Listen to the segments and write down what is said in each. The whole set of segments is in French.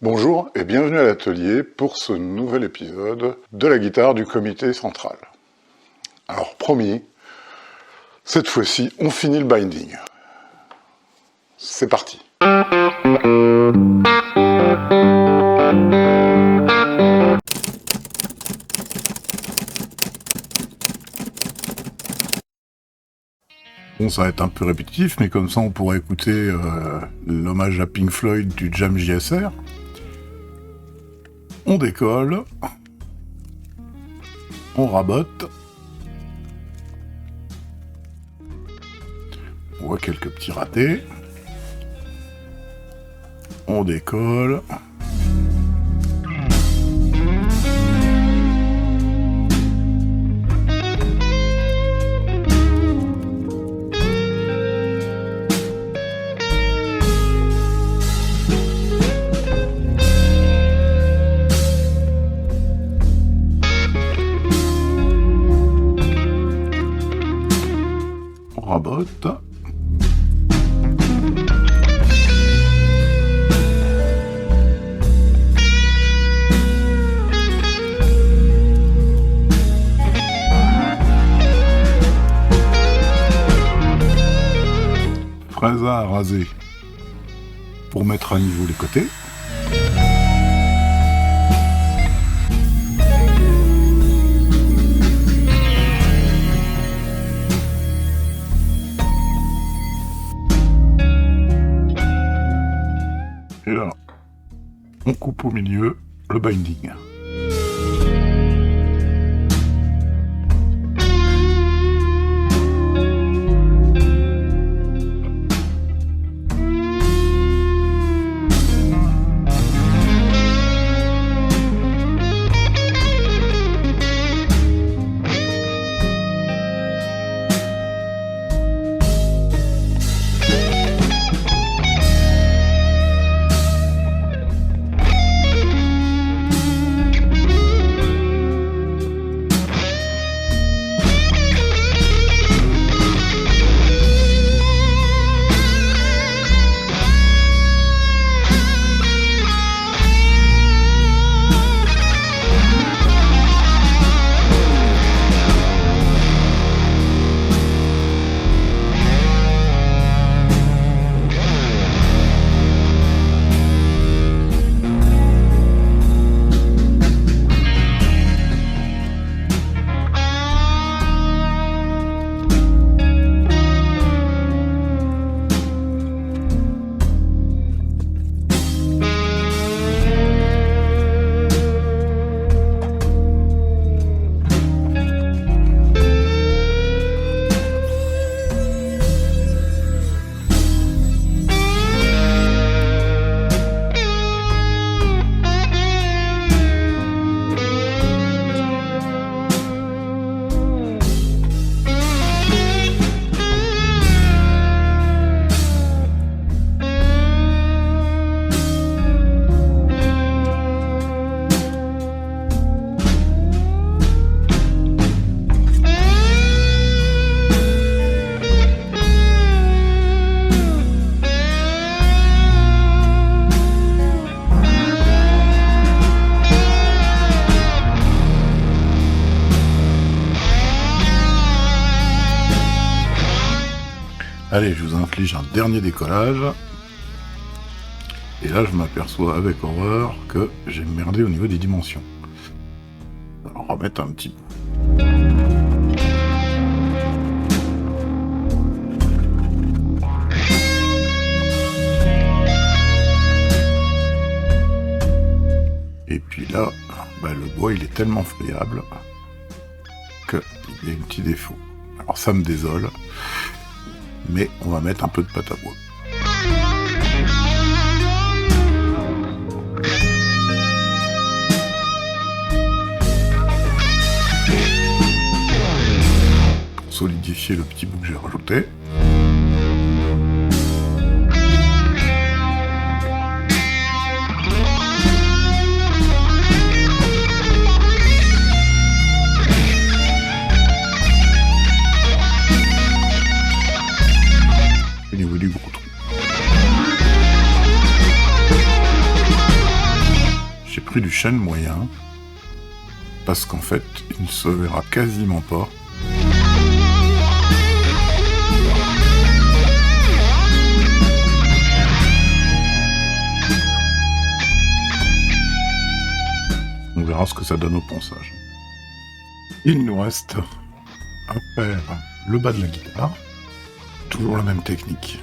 Bonjour et bienvenue à l'atelier pour ce nouvel épisode de la guitare du comité central. Alors promis, cette fois-ci on finit le binding. C'est parti. Bon, ça va être un peu répétitif, mais comme ça on pourrait écouter l'hommage à Pink Floyd du Jam JSR. On décolle, on rabote, on voit quelques petits ratés, on décolle, rabote. Fraise à raser pour mettre à niveau les côtés. Et là, on coupe au milieu le binding. Allez, je vous inflige un dernier décollage. Et là, je m'aperçois avec horreur que j'ai merdé au niveau des dimensions. Alors, on va remettre un petit peu. Et puis là, le bois, il est tellement friable qu'il y a un petit défaut. Alors, ça me désole. Mais on va mettre un peu de pâte à bois. Pour solidifier le petit bout que j'ai rajouté. Au niveau du gros trou. pris du chêne moyen, parce qu'en fait, il ne se verra quasiment pas. On verra ce que ça donne au ponçage. Il nous reste à faire le bas de la guitare. Toujours la même technique.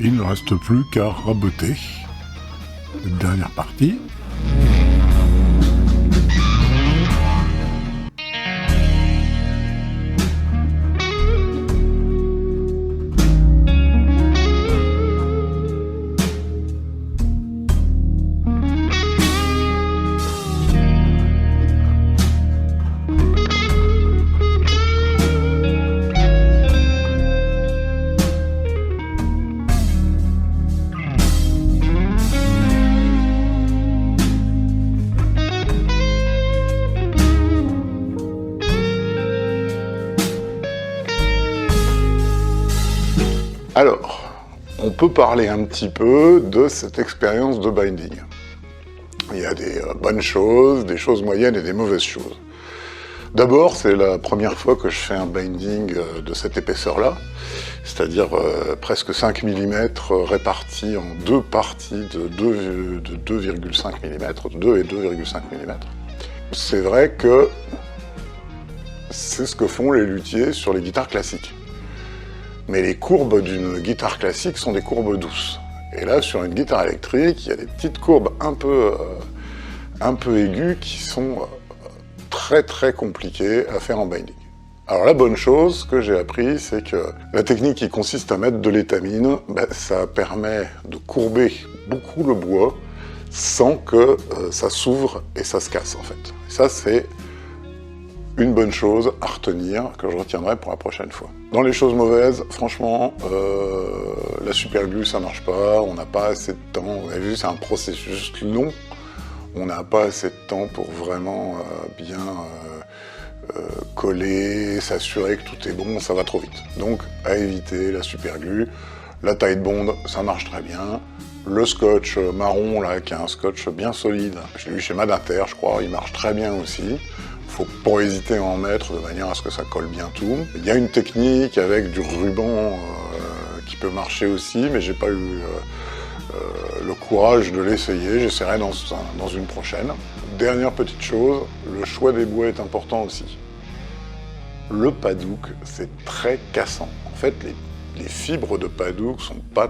Il ne reste plus qu'à raboter cette dernière partie. Alors, on peut parler un petit peu de cette expérience de binding. Il y a des bonnes choses, des choses moyennes et des mauvaises choses. D'abord, c'est la première fois que je fais un binding de cette épaisseur-là, c'est-à-dire presque 5 mm répartis en deux parties de 2,5 mm, 2 et 2,5 mm. C'est vrai que c'est ce que font les luthiers sur les guitares classiques. Mais les courbes d'une guitare classique sont des courbes douces. Et là, sur une guitare électrique, il y a des petites courbes un peu aiguës qui sont très très compliquées à faire en binding. Alors la bonne chose que j'ai appris, c'est que la technique qui consiste à mettre de l'étamine, ça permet de courber beaucoup le bois sans que ça s'ouvre et ça se casse en fait. Et ça, c'est une bonne chose à retenir, que je retiendrai pour la prochaine fois. Dans les choses mauvaises, franchement, la superglue, ça marche pas, on n'a pas assez de temps, vous avez vu, c'est un processus long, on n'a pas assez de temps pour vraiment bien coller, s'assurer que tout est bon, ça va trop vite. Donc, à éviter la superglue. La Titebond, ça marche très bien. Le scotch marron, là, qui est un scotch bien solide, je l'ai eu chez Madinter, je crois, il marche très bien aussi. Faut pas hésiter à en mettre de manière à ce que ça colle bien tout. Il y a une technique avec du ruban qui peut marcher aussi, mais j'ai pas eu le courage de l'essayer, j'essaierai dans une prochaine. Dernière petite chose, le choix des bois est important aussi. Le padouk, c'est très cassant. En fait, les fibres de padouk sont pas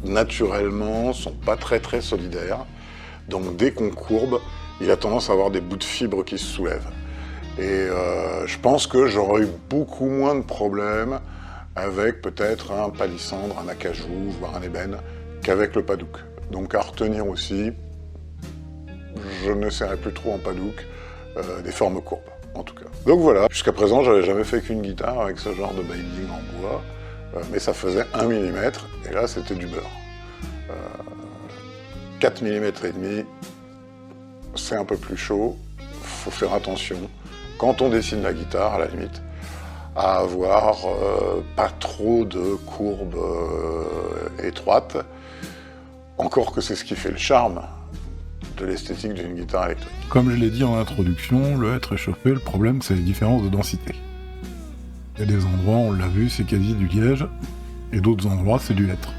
naturellement, sont pas très solidaires. Donc dès qu'on courbe, il a tendance à avoir des bouts de fibres qui se soulèvent. Et je pense que j'aurais eu beaucoup moins de problèmes avec peut-être un palissandre, un acajou, voire un ébène, qu'avec le padouk. Donc à retenir aussi, je n'essaierai plus trop en padouk des formes courbes, en tout cas. Donc voilà, jusqu'à présent, j'avais jamais fait qu'une guitare avec ce genre de binding en bois, mais ça faisait 1 mm, et là c'était du beurre. 4 mm et demi, c'est un peu plus chaud, faut faire attention, quand on dessine la guitare, à la limite, à avoir pas trop de courbes étroites, encore que c'est ce qui fait le charme de l'esthétique d'une guitare électrique. Comme je l'ai dit en introduction, le hêtre échauffé, le problème c'est les différences de densité. Il y a des endroits, on l'a vu, c'est quasi du liège, et d'autres endroits, c'est du hêtre.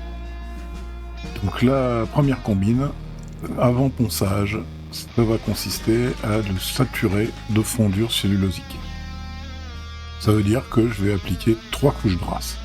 Donc la première combine, avant ponçage, ça va consister à le saturer de fondure cellulosique. Ça veut dire que je vais appliquer 3 couches grasses.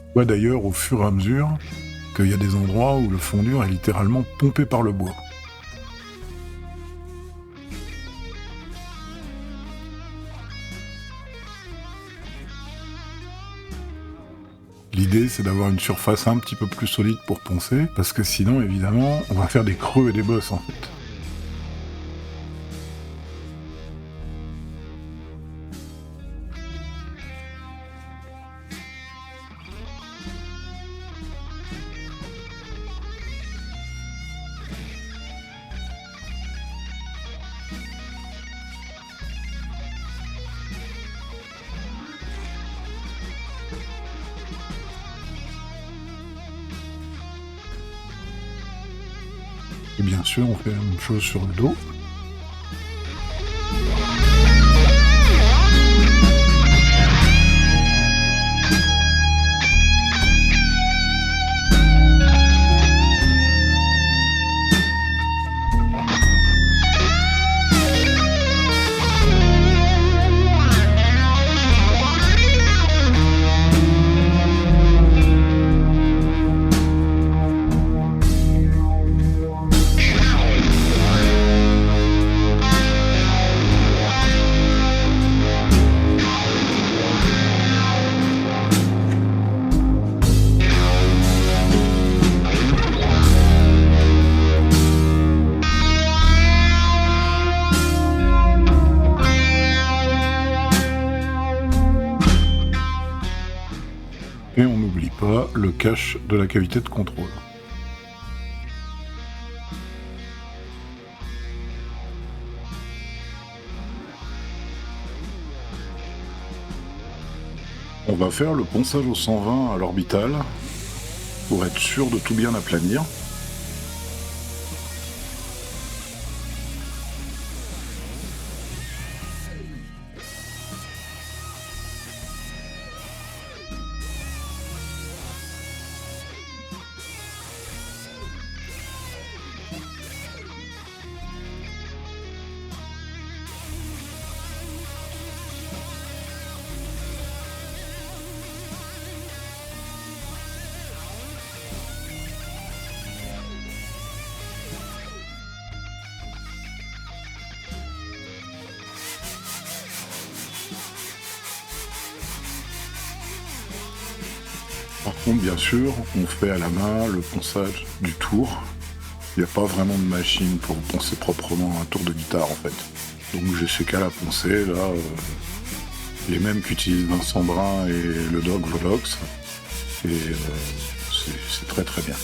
On voit d'ailleurs au fur et à mesure qu'il y a des endroits où le fondur est littéralement pompé par le bois. L'idée, c'est d'avoir une surface un petit peu plus solide pour poncer, parce que sinon, évidemment, on va faire des creux et des bosses, en fait. Et bien sûr, on fait la même chose sur le dos. Et on n'oublie pas le cache de la cavité de contrôle. On va faire le ponçage au 120 à l'orbital pour être sûr de tout bien aplanir. Par contre, bien sûr, on fait à la main le ponçage du tour. Il n'y a pas vraiment de machine pour poncer proprement un tour de guitare en fait. Donc j'ai ces qu'à la poncer, là, les mêmes qu'utilisent Vincent Brun et le Doc Volox. Et c'est très très bien.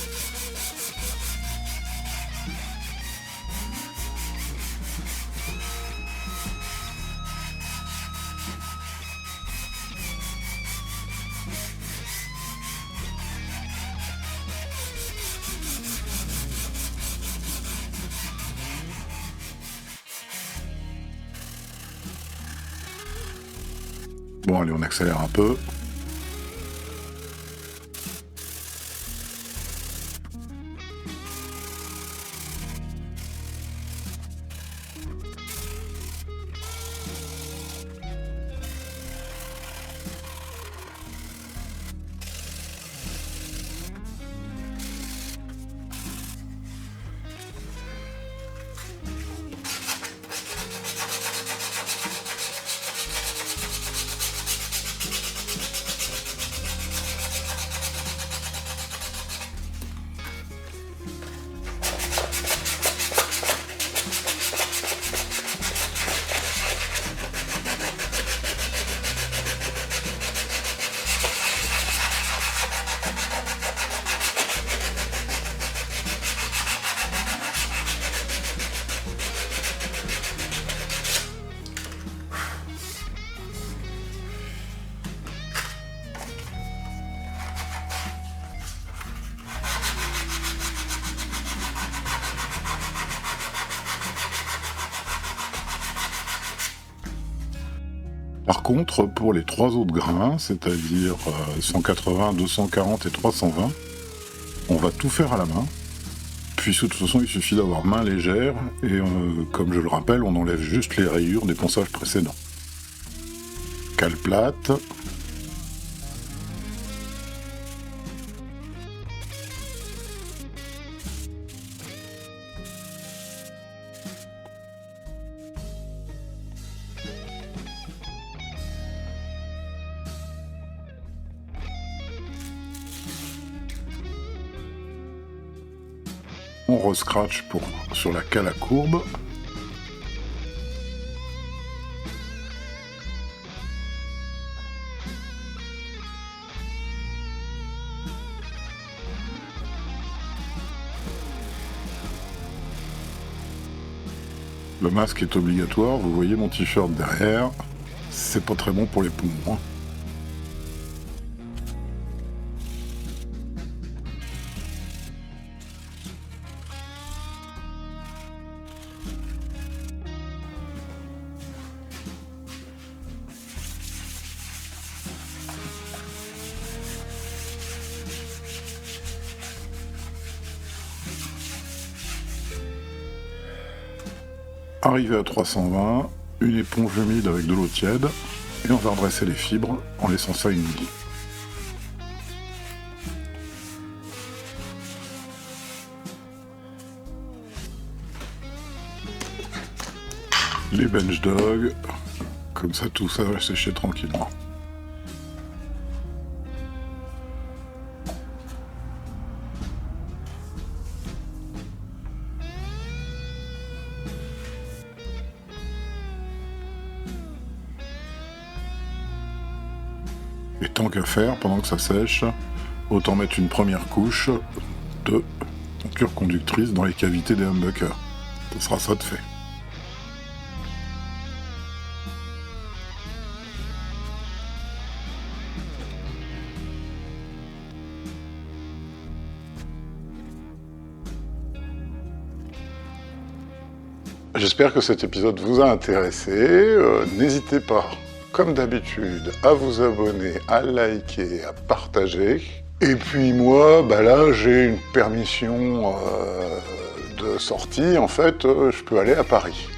Bon allez, on accélère un peu. Par contre, pour les 3 autres grains, c'est-à-dire 180, 240 et 320, on va tout faire à la main, puisque de toute façon il suffit d'avoir main légère, et comme je le rappelle, on enlève juste les rayures des ponçages précédents. Cale plate. On rescratch sur la cale à courbe. Le masque est obligatoire, vous voyez mon t-shirt derrière, c'est pas très bon pour les poumons. Arrivé à 320, une éponge humide avec de l'eau tiède, et on va redresser les fibres en laissant ça une nuit. Les bench dogs, comme ça tout ça va sécher tranquillement. Et tant qu'à faire, pendant que ça sèche, autant mettre une première couche de cure conductrice dans les cavités des humbuckers. Ce sera ça de fait. J'espère que cet épisode vous a intéressé. N'hésitez pas, comme d'habitude, à vous abonner, à liker, à partager. Et puis moi, là, j'ai une permission de sortie. En fait, je peux aller à Paris.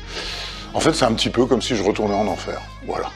En fait, c'est un petit peu comme si je retournais en enfer. Voilà.